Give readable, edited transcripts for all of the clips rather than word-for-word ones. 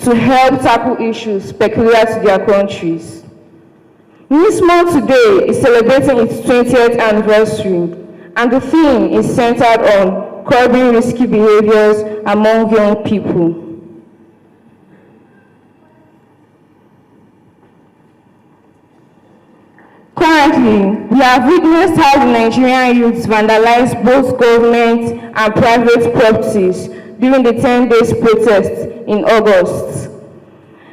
to help tackle issues peculiar to their countries. NISSMUN today is celebrating its 20th anniversary, and the theme is centered on curbing risky behaviors among young people. Currently, we have witnessed how the Nigerian youths vandalize both government and private properties during the 10 days protest in August.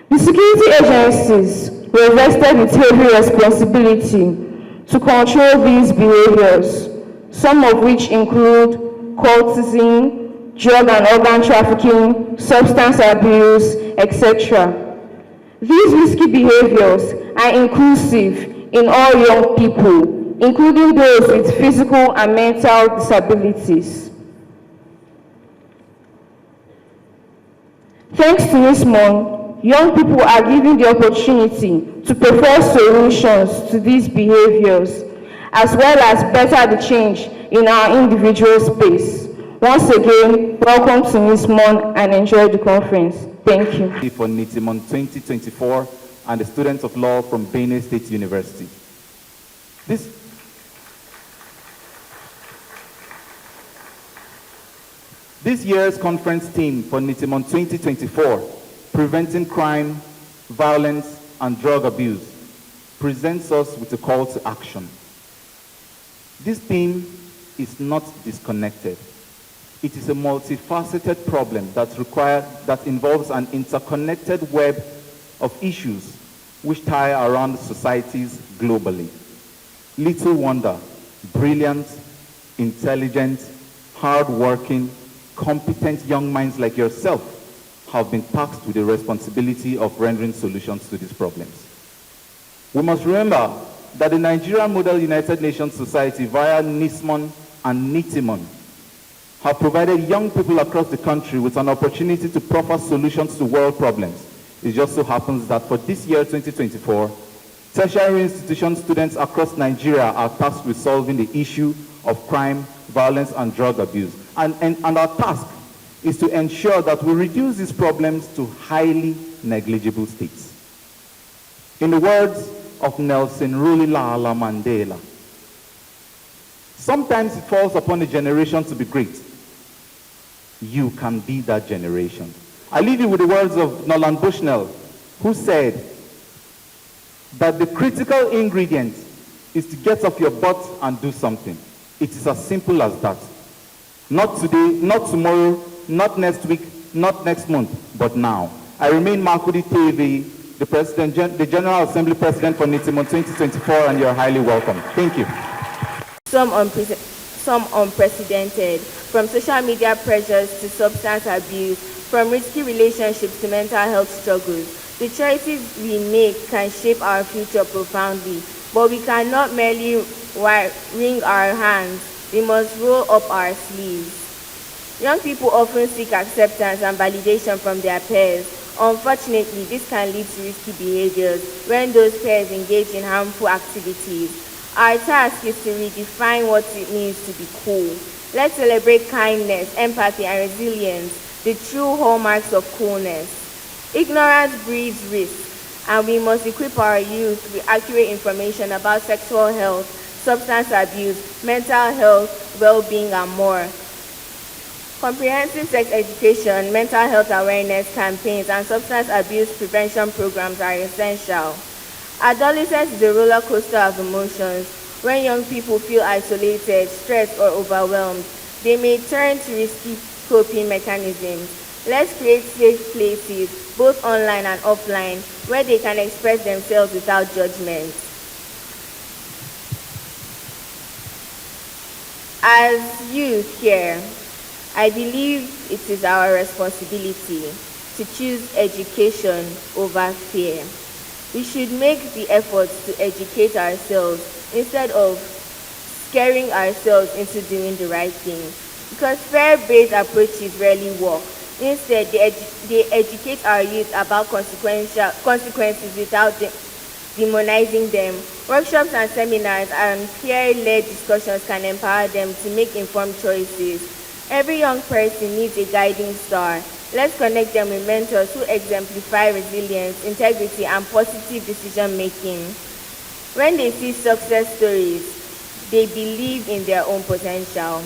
The security agencies were vested with heavy responsibility to control these behaviors, some of which include cultism, drug and organ trafficking, substance abuse, etc. These risky behaviors are inclusive in all young people, including those with physical and mental disabilities. Thanks to NISSMUN, young people are given the opportunity to propose solutions to these behaviors, as well as better the change in our individual space. Once again, welcome to NISSMUN and enjoy the conference. Thank you. For NISSMUN 2024 and the students of law from Benue State University. This year's conference theme for NISSMUN 2024, Preventing Crime, Violence, and Drug Abuse, presents us with a call to action. This theme is not disconnected. It is a multifaceted problem that involves an interconnected web of issues which tie around societies globally. Little wonder, brilliant, intelligent, hard-working, competent young minds like yourself have been tasked with the responsibility of rendering solutions to these problems. We must remember that the Nigerian Model United Nations Society via NISSMUN and NITIMUN have provided young people across the country with an opportunity to proffer solutions to world problems. It just so happens that for this year, 2024, tertiary institution students across Nigeria are tasked with solving the issue of crime, violence, and drug abuse. And our task is to ensure that we reduce these problems to highly negligible states. In the words of Nelson Rolihlahla Mandela, sometimes it falls upon a generation to be great. You can be that generation. I leave you with the words of Nolan Bushnell, who said that the critical ingredient is to get off your butt and do something. It is as simple as that. Not today, not tomorrow, not next week, not next month, but now. I remain Makudi TV, the General Assembly President for NISSMUN 2024, and you're highly welcome. Thank you. Some unprecedented, from social media pressures to substance abuse, from risky relationships to mental health struggles. The choices we make can shape our future profoundly, but we cannot merely wring our hands. We must roll up our sleeves. Young people often seek acceptance and validation from their peers. Unfortunately, this can lead to risky behaviors when those peers engage in harmful activities. Our task is to redefine what it means to be cool. Let's celebrate kindness, empathy, and resilience, the true hallmarks of coolness. Ignorance breeds risk, and we must equip our youth with accurate information about sexual health, substance abuse, mental health, well-being, and more. Comprehensive sex education, mental health awareness campaigns, and substance abuse prevention programs are essential. Adolescence is a roller coaster of emotions. When young people feel isolated, stressed, or overwhelmed, they may turn to risky coping mechanisms. Let's create safe places, both online and offline, where they can express themselves without judgment. As youth here, I believe it is our responsibility to choose education over fear. We should make the effort to educate ourselves instead of scaring ourselves into doing the right thing, because fear-based approaches rarely work. Instead, they educate our youth about consequences without demonizing them. Workshops and seminars and peer-led discussions can empower them to make informed choices. Every young person needs a guiding star, Let's connect them with mentors who exemplify resilience, integrity, and positive decision-making. When they see success stories, they believe in their own potential.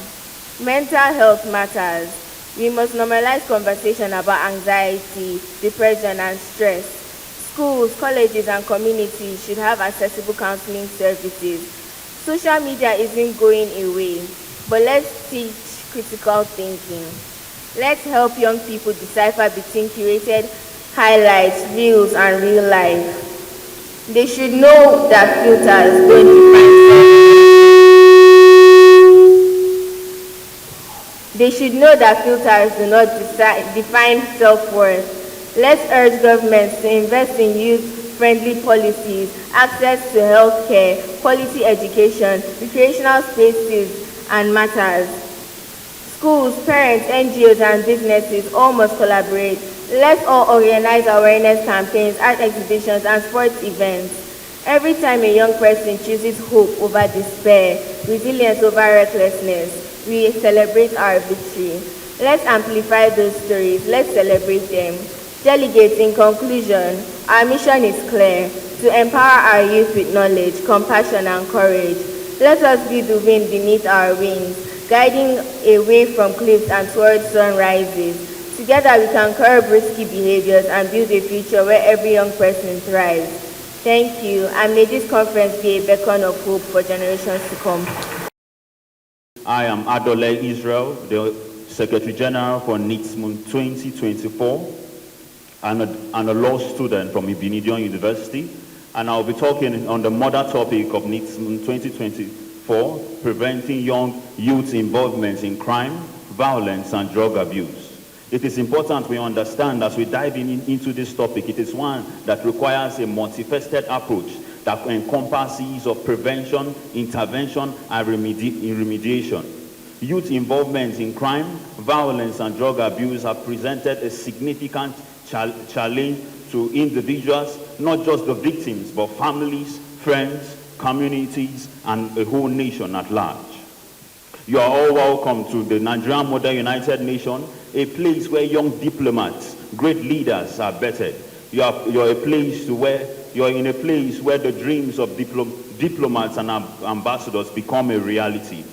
Mental health matters. We must normalize conversation about anxiety, depression, and stress. Schools, colleges, and communities should have accessible counseling services. Social media isn't going away, but let's teach critical thinking. Let's help young people decipher between curated highlights, reels, and real life. They should know that filters don't They should know that filters do not define self-worth. Let's urge governments to invest in youth-friendly policies, access to healthcare, quality education, recreational spaces, and matters. Schools, parents, NGOs, and businesses all must collaborate. Let's all organize awareness campaigns, art exhibitions, and sports events. Every time a young person chooses hope over despair, resilience over recklessness, we celebrate our victory. Let's amplify those stories. Let's celebrate them. Delegates, in conclusion, our mission is clear: to empower our youth with knowledge, compassion, and courage. Let us be the wind beneath our wings, guiding away from cliffs and towards sunrises. Together we can curb risky behaviors and build a future where every young person thrives. Thank you, and may this conference be a beacon of hope for generations to come. I am Adole Israel, the Secretary General for NISSMUN 2024, and a law student from Ibinidion University, and I'll be talking on the mother topic of NISSMUN 2024, preventing young youth involvement in crime, violence, and drug abuse. It is important we understand as we dive into this topic, it is one that requires a multifaceted approach that encompasses of prevention, intervention, and remediation. Youth involvement in crime, violence, and drug abuse have presented a significant challenge to individuals, not just the victims, but families, friends, communities, and a whole nation at large. You are all welcome to the Nigerian Model United Nation, a place where young diplomats, great leaders are bettered. You're in a place where the dreams of diplomats and ambassadors become a reality.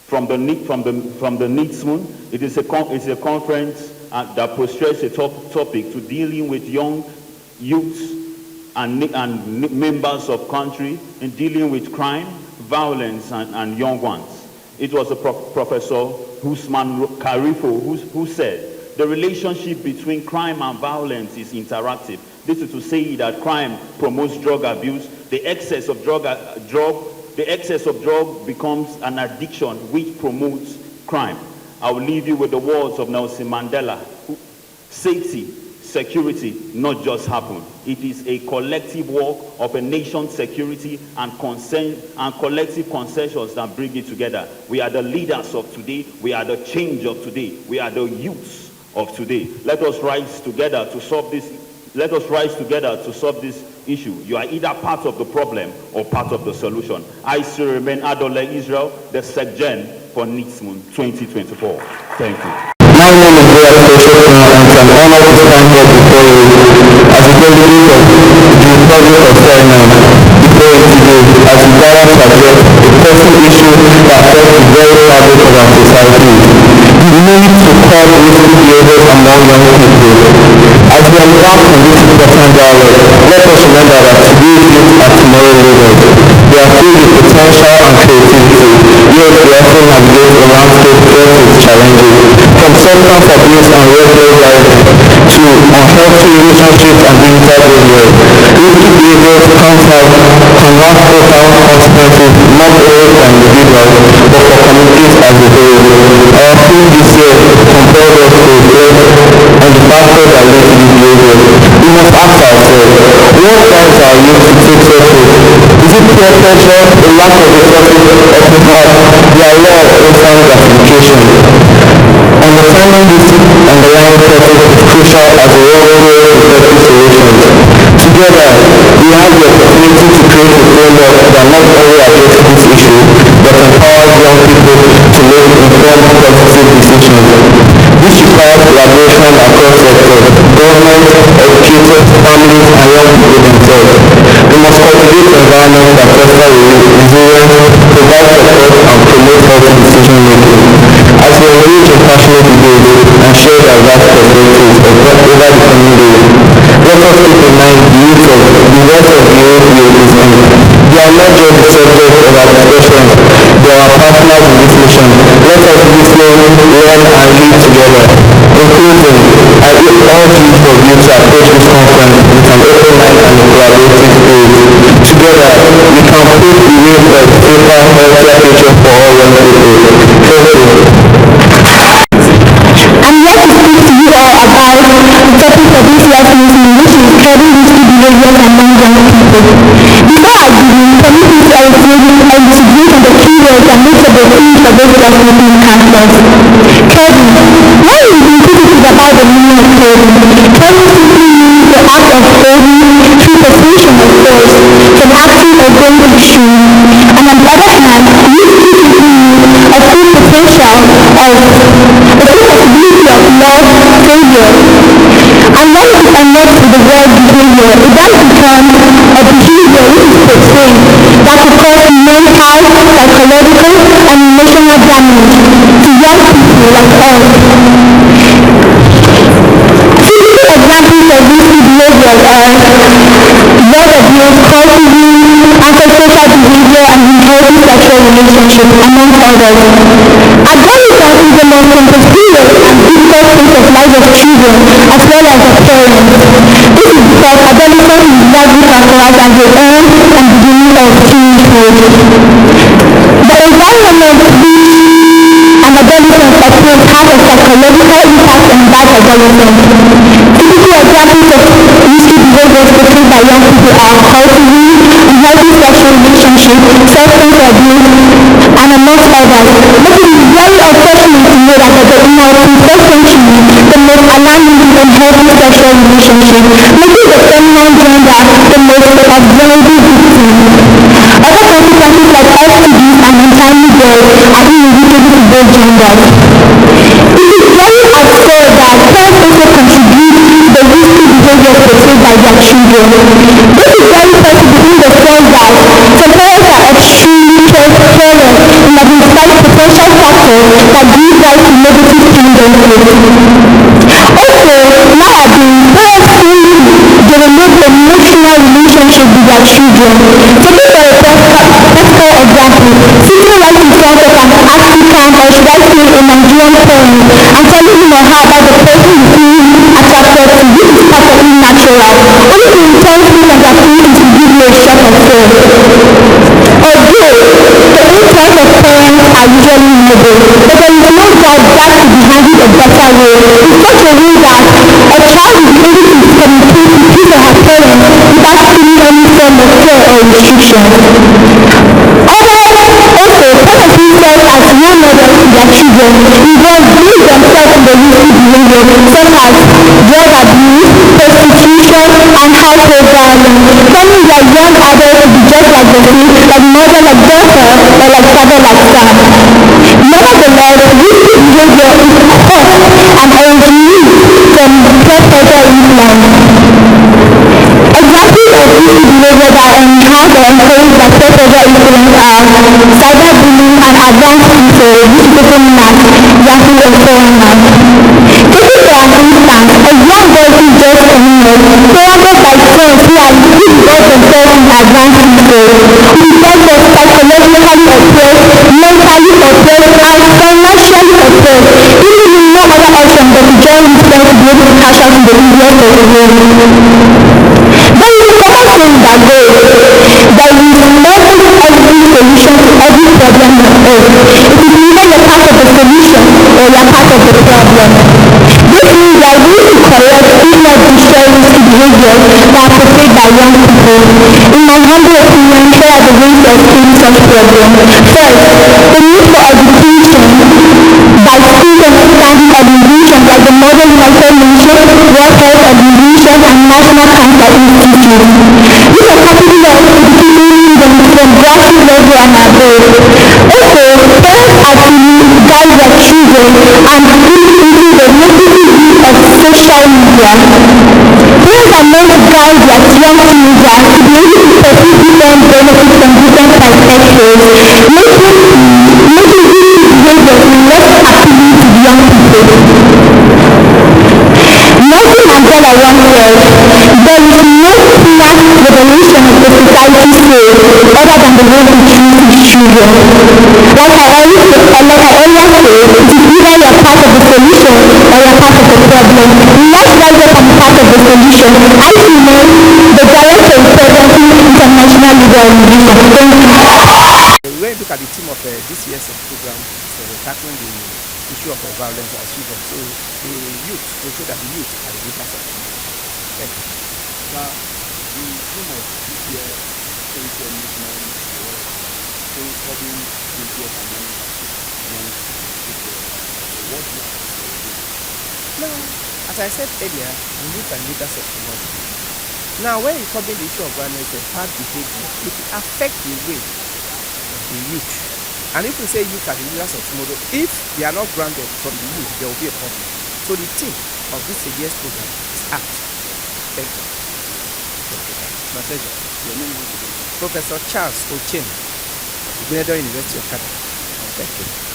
From the NISSMUN, it's a conference that portrays a topic to dealing with young youths and members of country in dealing with crime, violence, and young ones. It was Professor Usman Karifo who said, the relationship between crime and violence is interactive. This is to say that crime promotes drug abuse. The excess of drug becomes an addiction which promotes crime. I will leave you with the words of Nelson Mandela. Safety, security, not just happen. It is a collective work of a nation's security and collective consensus that bring it together. We are the leaders of today. We are the change of today. We are the youths of today. Let us rise together to solve this. Let us rise together to solve this issue. You are either part of the problem or part of the solution. I still remain Adole Israel, the SecGen for NISSMUN 2024. Thank you. My name is Behaviours, and it's an honor to stand here before you as a delegate of the Republic of Ghana before you today as we gather to address a pressing issue that affects the very fabric of our society. The need to curb risky behaviors among young people. As we embark on this important dialogue, let us remember that today's youth are tomorrow's leaders. They are filled with potential and creativity, yet they often navigate a landscape filled with challenges, from substance abuse and reckless driving to unhealthy relationships and digital behaviors. Risky behaviors can have profound consequences not only for individuals but for communities as a whole. Our theme this year compels us to reflect on the factors that lead to these behaviors. We must ask ourselves, what drives our youth to take such risks? Is it peer pressure, a lack of resources, or perhaps the allure of instant gratification? Understanding this underlying process is crucial as we work towards effective solutions. Together, we have the opportunity to create a framework that not only addresses this issue, but empowers young people to make informed, positive decisions. This requires collaboration across sectors, government, educators, families, and young people themselves. We must cultivate environments that foster resilience, provide support, and promote healthy decision making. As we engage in passionate debates and share diverse perspectives over the coming days, let us keep in mind the voice of the youth we represent. They are not just the subject of our discussions, they are our partners in this mission. Let us listen, learn, and lead together. In closing, I urge all youth of you to approach this conference with an open mind and a collaborative spirit. Together, we can pave the way for a safer, healthier future for all young people. Thank you. I'm here to speak to you all about the topic of this year's meeting, which is curbing risky behaviors among young people. Before I begin, permit me to elucidate on the key words and most of the themes of this year's meeting conference. Curbing. When we include it is about the meaning of curbing. Curbing simply means the act of holding through persuasion or force from acting or going to extreme. And on the other hand, these two simply mean a full potential of the full possibility of love, failure. And when it is connected with the word behavior, it then becomes a behavior which is portrayed that could cause mental, psychological, and emotional damage to young people like us. Typical examples of risky behaviors are drug abuse, cultism, antisocial behavior, and unhealthy sexual relationships, among others. Adolescence is the most complex and difficult phase of life of children as well as of parents. This is because adolescence is largely characterized as the end and beginning of teenagehood. The environment which an adolescent operates has a psychological impact on that adolescent. Typical examples of risky behaviors portrayed by young people are cultism, unhealthy sexual relationships, substance abuse, and amongst others. But it is very unfortunate to know that in our 21st century, the most alarming unhealthy sexual relationship, making the feminine gender the most vulnerable victim. Other consequences like STDs and untimely birth are inevitable to both genders. It is very absurd that parents also contribute to the risky behavior portrayed by their children. This is very possible in the sense that some parents are extremely careless in identifying potential factors that give rise to negative tendencies. Also, nowadays, parents only develop emotional relationship with their children. Taking for a practical example, sitting right in front of an African or should I say a Nigerian parent and telling him or her about the person you feel attracted to, which is perfectly natural, only to intensely interfere to give you a shock of fear. Although the intent of parents are usually noble, but there is no doubt that could be handled a better way, in such a way that a child will be able to communicate with his or her parents without feeling any form of fear or restriction. Also, parents who serve as role models to their children involve being themselves in the risky behavior such as drug abuse, prostitution, and household violence, telling their young adults to be just like the face, like mother like daughter, or like father like son. Nevertheless, risky behavior is caused and originates from peer pressure influence. Examples of risky behavior that enhance or encourage by peer pressure influence are cyberbullying and advanced people, which is also known as Yahoo and foreigners. Taking for an instance, a young boy who is just coming up, surrounded by friends who involve themselves in advanced people, who tend to psychologically oppressed, mentally oppressed, and financially oppressed, even with no other option but to join these friends to be able to cash out in the easiest of the way. There is a common saying that goes, there is never every solution to every problem on earth. It is either you're part of the solution or you're part of the problem. This means that we need to correct, if not destroy risky behaviors that are portrayed by young people. In my humble opinion, here are the ways to escape such problems. First, the need for education by schools and standing organizations like the Model United Nations, World Health Organization, and National Cancer Institute. These are capable of educating them from grassroots level and above. Also, parents are to guide their children and put into the necessary media. These are meant to guide their young teenagers to be able to perceive different benefits from different perspectives, making these behaviors less appealing to the young people. Nelson Mandela once said, there is no clear revelation of the society soul other than the way we treat its children. Like I earlier said, it is either you are part of the solution or you are part of the problem. Let's rise up and be part of the solution. I remain the director of presently international leader organization. Thank you. When you look at the theme of this year's program, tackling the issue of violence as children, so the youth, we say that the youth are the leaders of tomorrow. Thank you. Now, the theme of this year, movement, covering this year's what do you have to say? Now, as I said earlier, the youth are leaders of tomorrow. Now, when you cover the issue of violence and bad behavior, it will affect the way of the youth. And if we say youth are the leaders of tomorrow, if they are not grounded from the youth, there will be a problem. So the theme of this year's program is ACT. Thank you. My pleasure. Your name is Professor Charles Ochen, University of Canada. Thank you.